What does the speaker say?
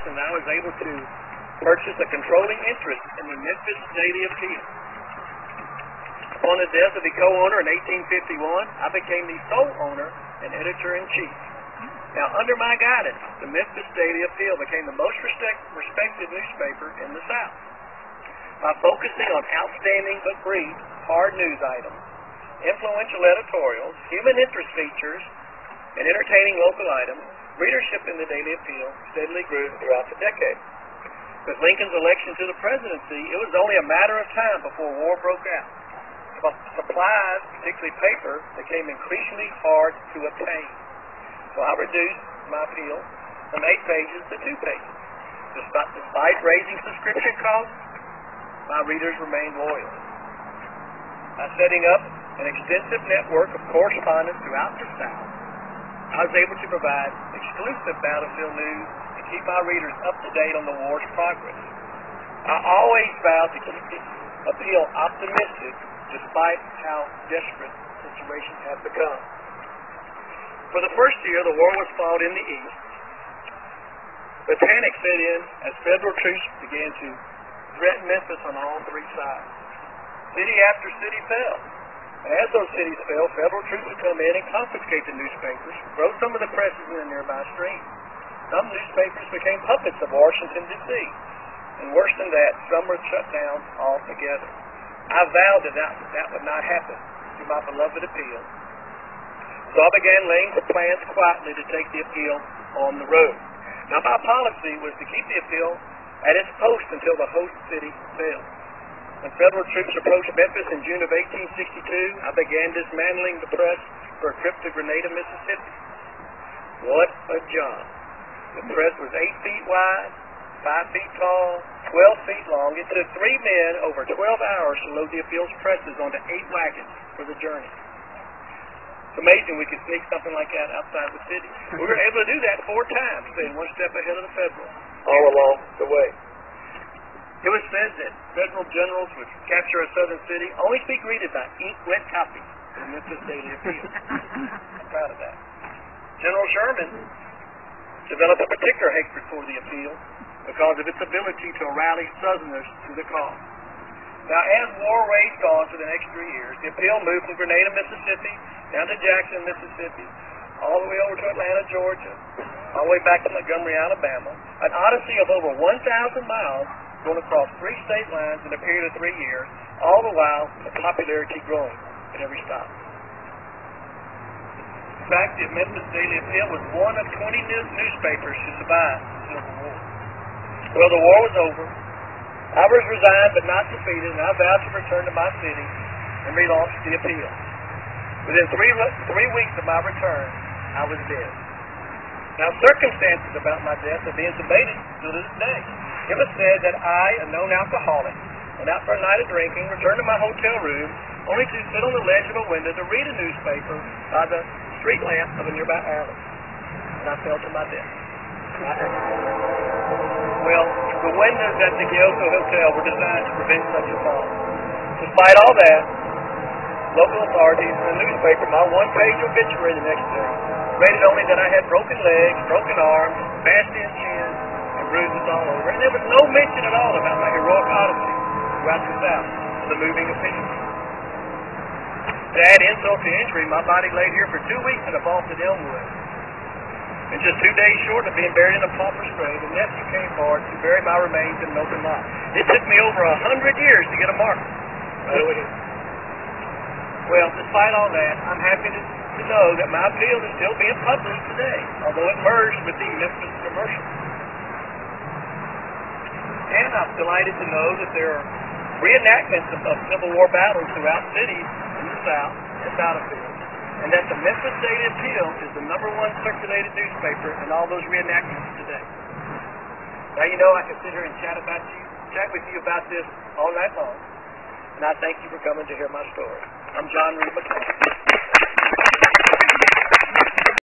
and I was able to purchase a controlling interest in the Memphis Daily Appeal. Upon the death of the co-owner in 1851, I became the sole owner and editor-in-chief. Now, under my guidance, the Memphis Daily Appeal became the most respected newspaper in the South. By focusing on outstanding but brief, hard news items, influential editorials, human interest features, and entertaining local items, readership in the Daily Appeal steadily grew throughout the decade. With Lincoln's election to the presidency, it was only a matter of time before war broke out. Supplies, particularly paper, became increasingly hard to obtain. So I reduced my appeal from 8 pages to 2 pages. Despite raising subscription costs, my readers remained loyal. By setting up an extensive network of correspondents throughout the South, I was able to provide exclusive battlefield news and keep my readers up to date on the war's progress. I always vowed to keep the appeal optimistic despite how desperate situations have become. For the first year, the war was fought in the East. But panic set in as federal troops began to threaten Memphis on all 3 sides. City after city fell. And as those cities fell, federal troops would come in and confiscate the newspapers, throw some of the presses in the nearby streams. Some newspapers became puppets of Washington, D.C. And worse than that, some were shut down altogether. I vowed that would not happen to my beloved appeal. So I began laying the plans quietly to take the appeal on the road. Now, my policy was to keep the appeal at its post until the host city fell. When federal troops approached Memphis in June of 1862, I began dismantling the press for a trip to Grenada, Mississippi. What a job. The press was 8 feet wide, 5 feet tall, 12 feet long. It took 3 men over 12 hours to load the appeal's presses onto 8 wagons for the journey. It's amazing we could sneak something like that outside the city. We were able to do that 4 times, staying 1 step ahead of the Federals all along the way. It was said that Federal generals would capture a southern city only to be greeted by ink-wet copies of the Memphis Daily Appeal. I'm proud of that. General Sherman developed a particular hatred for the appeal because of its ability to rally Southerners to the cause. Now, as war raged on for the next 3 years, the appeal moved from Grenada, Mississippi, down to Jackson, Mississippi, all the way over to Atlanta, Georgia, all the way back to Montgomery, Alabama, an odyssey of over 1,000 miles going across 3 state lines in a period of 3 years, all the while the popularity growing at every stop. In fact, the Memphis Daily Appeal was one of 20 newspapers to survive the Civil War. Well, the war was over. I was resigned but not defeated, and I vowed to return to my city and relaunch the appeal. Within 3 weeks of my return, I was dead. Now, circumstances about my death are being debated to this day. It was said that I, a known alcoholic, went out for a night of drinking, returned to my hotel room, only to sit on the ledge of a window to read a newspaper by the street lamp of a nearby alley. And I fell to my death. Well, the windows at the Kyoto Hotel were designed to prevent such a fall. Despite all that, local authorities and the newspaper, my 1-page obituary the next day, rated only that I had broken legs, broken arms, bashed-in chin, and bruises all over. And there was no mention at all about my heroic odyssey throughout the South of the moving appeal. To add insult to injury, my body lay here for 2 weeks in a vault at Elmwood. And just 2 days short of being buried in a pauper's grave, a nephew came forward to bury my remains in an open lot. It took me over 100 years to get a marker right over here. Well, despite all that, I'm happy to know that my appeal is still being published today, although it merged with the Memphis commercial. And I'm delighted to know that there are reenactments of Civil War battles throughout cities in the South and battlefields, and that the Memphis Daily Appeal is the #1 circulated newspaper in all those reenactments today. Now, you know, I can sit here and chat with you about this all night long, and I thank you for coming to hear my story. I'm John Reed McClanahan.